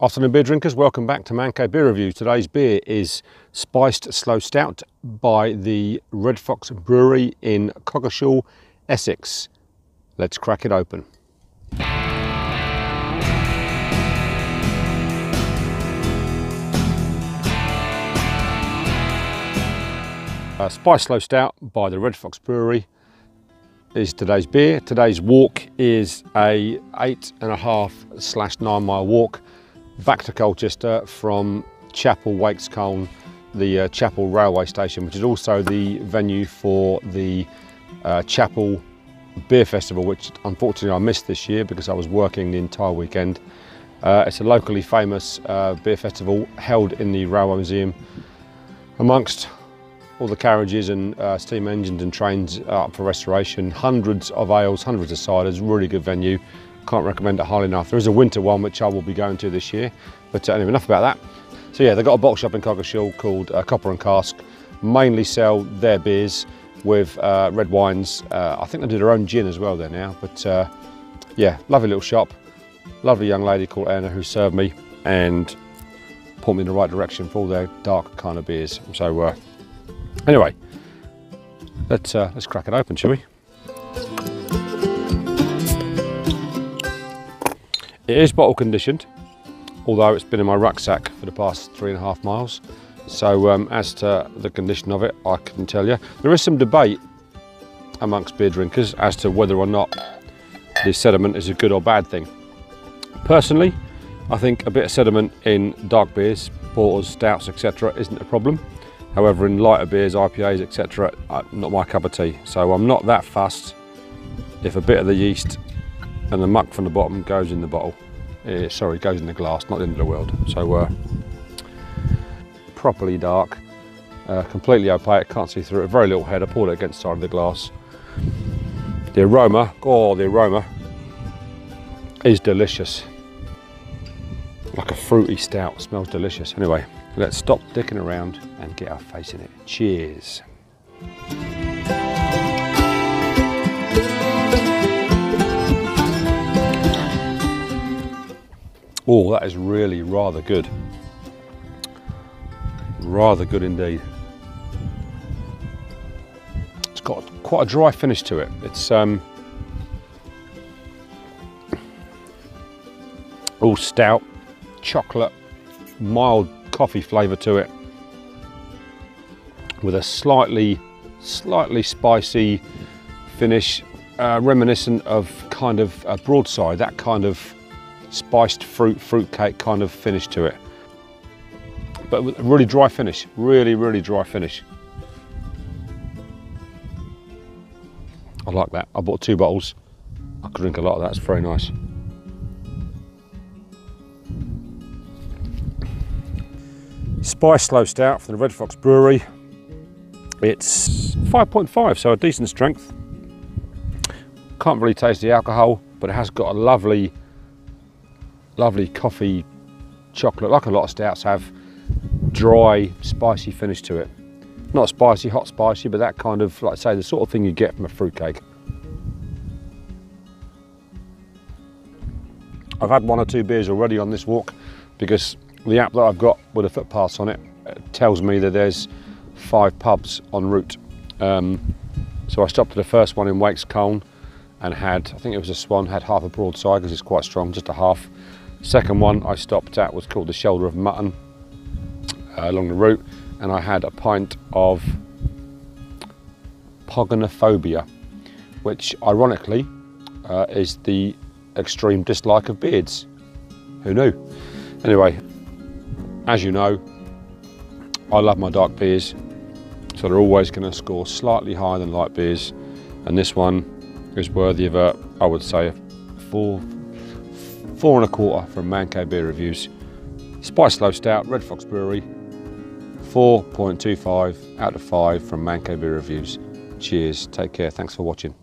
Afternoon beer drinkers, welcome back to Mancave Beer Reviews. Today's beer is Spiced Sloe Stout by the Red Fox Brewery in Colchester, Essex. Let's crack it open. Spiced Sloe Stout by the Red Fox Brewery is today's beer. Today's walk is a 8.5/9 mile walk back to Colchester from Chappel Wakes Colne, the Chappel railway station, which is also the venue for the Chappel Beer Festival, which unfortunately I missed this year because I was working the entire weekend. It's a locally famous beer festival held in the Railway Museum. Amongst all the carriages and steam engines and trains up for restoration, hundreds of ales, hundreds of ciders, really good venue. Can't recommend it highly enough. There is a winter one which I will be going to this year, but anyway, enough about that. So yeah, they've got a bottle shop in Colchester called Copper and Cask, mainly sell their beers with red wines. I think they do their own gin as well there now, but yeah, lovely little shop. Lovely young lady called Anna who served me and put me in the right direction for all their dark kind of beers. So anyway, let's crack it open, shall we? It is bottle conditioned, although it's been in my rucksack for the past 3.5 miles. So as to the condition of it, I can tell you. There is some debate amongst beer drinkers as to whether or not the sediment is a good or bad thing. Personally, I think a bit of sediment in dark beers, porters, stouts, etc. isn't a problem. However, in lighter beers, IPAs, etc., not my cup of tea. So I'm not that fussed if a bit of the yeast and the muck from the bottom goes in the bottle. Sorry, goes in the glass, not the end of the world. So properly dark, completely opaque, can't see through it, very little head. I poured it against the side of the glass. The aroma, oh, the aroma is delicious. Like a fruity stout, smells delicious. Anyway, let's stop dicking around and get our face in it. Cheers. Oh, that is really rather good. Rather good indeed. It's got quite a dry finish to it. It's all stout, chocolate, mild coffee flavour to it, with a slightly spicy finish, reminiscent of kind of a broadside, that kind of spiced fruitcake kind of finish to it, but with a really dry finish, really dry finish. I like that. I bought 2 bottles. I could drink a lot of that. It's very nice. Spiced Sloe Stout from the Red Fox Brewery. It's 5.5, so a decent strength. Can't really taste the alcohol, but it has got a lovely coffee chocolate, like a lot of stouts have, dry, spicy finish to it. Not spicy, hot spicy, but that kind of, like I say, the sort of thing you get from a fruitcake. I've had 1 or 2 beers already on this walk because the app that I've got with a footpath on it tells me that there's 5 pubs en route. So I stopped at the first one in Wakes Colne and had, I think it was a Swan, had half a broadside because it's quite strong, just a half. Second one I stopped at was called the Shoulder of Mutton along the route, and I had a pint of Poganophobia, which ironically is the extreme dislike of beards. Who knew? Anyway, as you know, I love my dark beers, so they're always going to score slightly higher than light beers, and this one is worthy of a, I would say, a 4.25 from Mancave Beer Reviews. Spiced Sloe Stout, Red Fox Brewery, 4.25 out of 5 from Mancave Beer Reviews. Cheers, take care, thanks for watching.